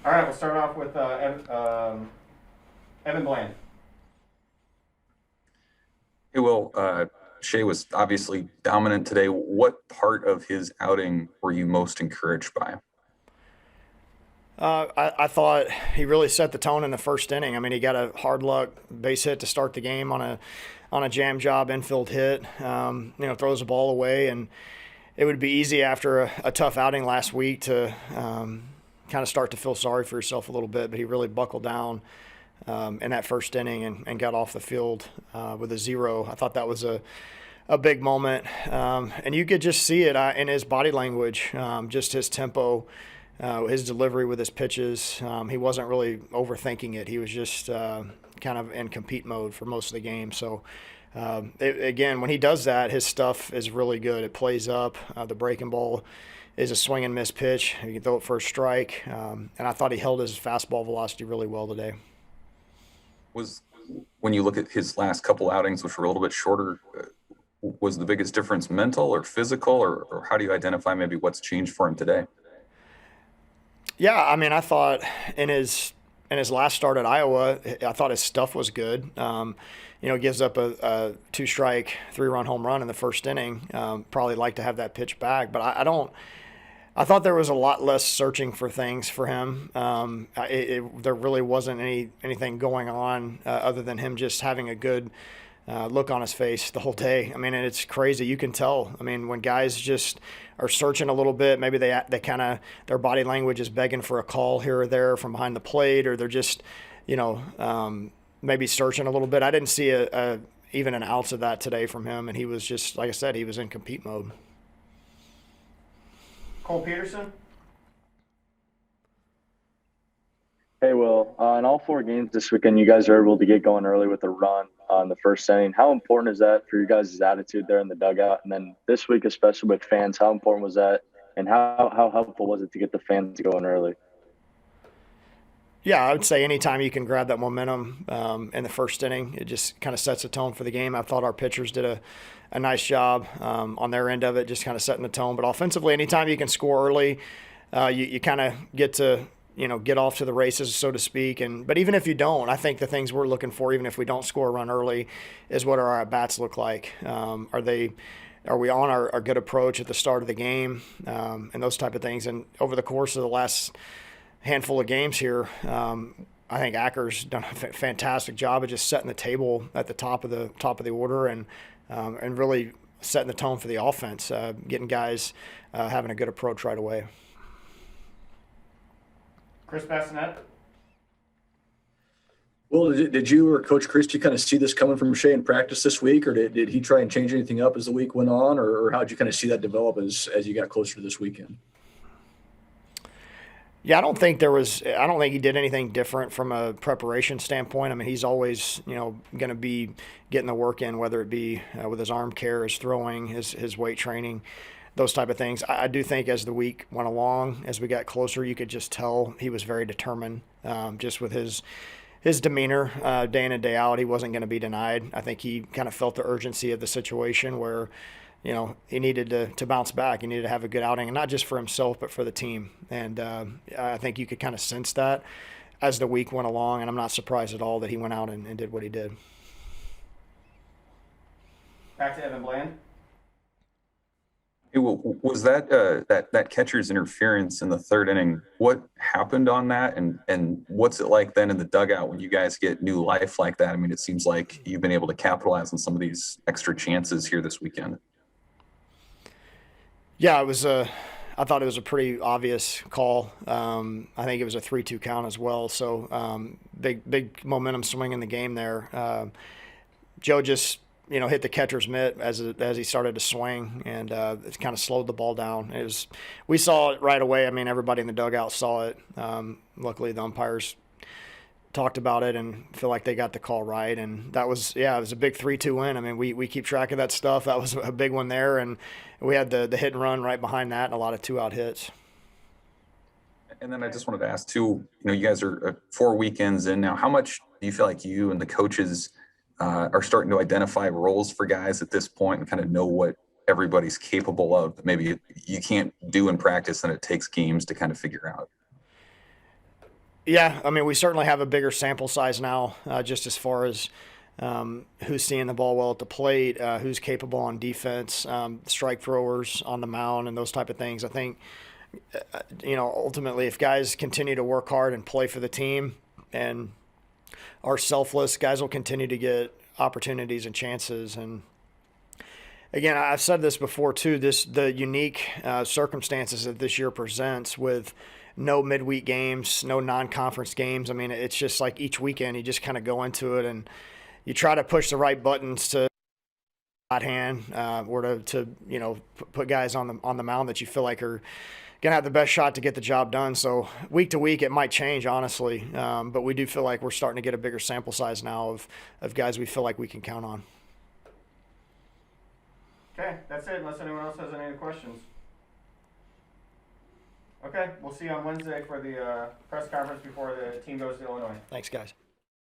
All right, we'll start off with Evan Bland. Hey, Will, Shea was obviously dominant today. What part of his outing were you most encouraged by? I thought he really set the tone in the first inning. I mean, he got a hard luck base hit to start the game on a jam job infield hit. Throws the ball away, and it would be easy after a tough outing last week to kind of start to feel sorry for yourself a little bit. But he really buckled down in that first inning and got off the field with a zero. I thought that was a big moment, and you could just see it in his body language, just his tempo. His delivery with his pitches, he wasn't really overthinking it. He was just kind of in compete mode for most of the game. So, again, when he does that, his stuff is really good. It plays up. The breaking ball is a swing and miss pitch. You can throw it for a strike. And I thought he held his fastball velocity really well today. Was when you look at his last couple outings, which were a little bit shorter, was the biggest difference mental or physical, or how do you identify maybe what's changed for him today? Yeah, I mean, I thought in his last start at Iowa, I thought his stuff was good. Gives up a two strike, 3-run home run in the first inning. Probably like to have that pitch back, but I don't. I thought there was a lot less searching for things for him. There really wasn't anything going on other than him just having a good look on his face the whole day. I mean, and it's crazy. You can tell. I mean, when guys just are searching a little bit, maybe they kind of their body language is begging for a call here or there from behind the plate, or they're just, maybe searching a little bit. I didn't see even an ounce of that today from him, and he was just like I said, he was in compete mode. Cole Peterson. Hey, Will. In all four games this weekend, you guys are able to get going early with a run on the first inning. How important is that for your guys' attitude there in the dugout? And then this week, especially with fans, how important was that? And how helpful was it to get the fans going early? Yeah, I would say anytime you can grab that momentum in the first inning, it just kind of sets a tone for the game. I thought our pitchers did a nice job on their end of it, just kind of setting the tone. But offensively, anytime you can score early, you kind of get to get off to the races, so to speak. But even if you don't, I think the things we're looking for, even if we don't score a run early, is what our at bats look like. Are we on our good approach at the start of the game, and those type of things. And over the course of the last handful of games here, I think Acker's done a fantastic job of just setting the table at the top of the order and really setting the tone for the offense, getting guys having a good approach right away. Chris Bassinet. Well, did you or Coach Christie kind of see this coming from Shea in practice this week, or did he try and change anything up as the week went on, or how did you kind of see that develop as you got closer to this weekend? Yeah, I don't think he did anything different from a preparation standpoint. I mean, he's always, going to be getting the work in, whether it be with his arm care, his throwing, his weight training, those type of things. I do think as the week went along, as we got closer, you could just tell he was very determined, just with his demeanor day in and day out. He wasn't going to be denied. I think he kind of felt the urgency of the situation where he needed to bounce back. He needed to have a good outing, and not just for himself, but for the team. And I think you could kind of sense that as the week went along, and I'm not surprised at all that he went out and did what he did. Back to Evan Bland. Was that catcher's interference in the third inning? What happened on that, and what's it like then in the dugout when you guys get new life like that? I mean, it seems like you've been able to capitalize on some of these extra chances here this weekend. Yeah, I thought it was a pretty obvious call. I think it was a 3-2 count as well. So big momentum swing in the game there. Joe just hit the catcher's mitt as he started to swing, and it kind of slowed the ball down. We saw it right away. I mean, everybody in the dugout saw it. Luckily, the umpires talked about it and feel like they got the call right. And it was a big 3-2 win. I mean, we keep track of that stuff. That was a big one there, and we had the hit and run right behind that and a lot of 2-out hits. And then I just wanted to ask too, you guys are 4 weekends in now. How much do you feel like you and the coaches are starting to identify roles for guys at this point and kind of know what everybody's capable of that maybe you can't do in practice and it takes games to kind of figure out? Yeah, I mean, we certainly have a bigger sample size now, just as far as who's seeing the ball well at the plate, who's capable on defense, strike throwers on the mound, and those type of things. I think, ultimately, if guys continue to work hard and play for the team and are selfless, guys will continue to get opportunities and chances. And again, I've said this before too. The unique circumstances that this year presents with no midweek games, no non-conference games. I mean, it's just like each weekend you just kind of go into it and you try to push the right buttons to hot hand or to put guys on the mound that you feel like are gonna have the best shot to get the job done. So week to week it might change, honestly, but we do feel like we're starting to get a bigger sample size now of guys we feel like we can count on. Okay, that's it, unless anyone else has any other questions. Okay, we'll see you on Wednesday for the press conference before the team goes to Illinois. Thanks, guys.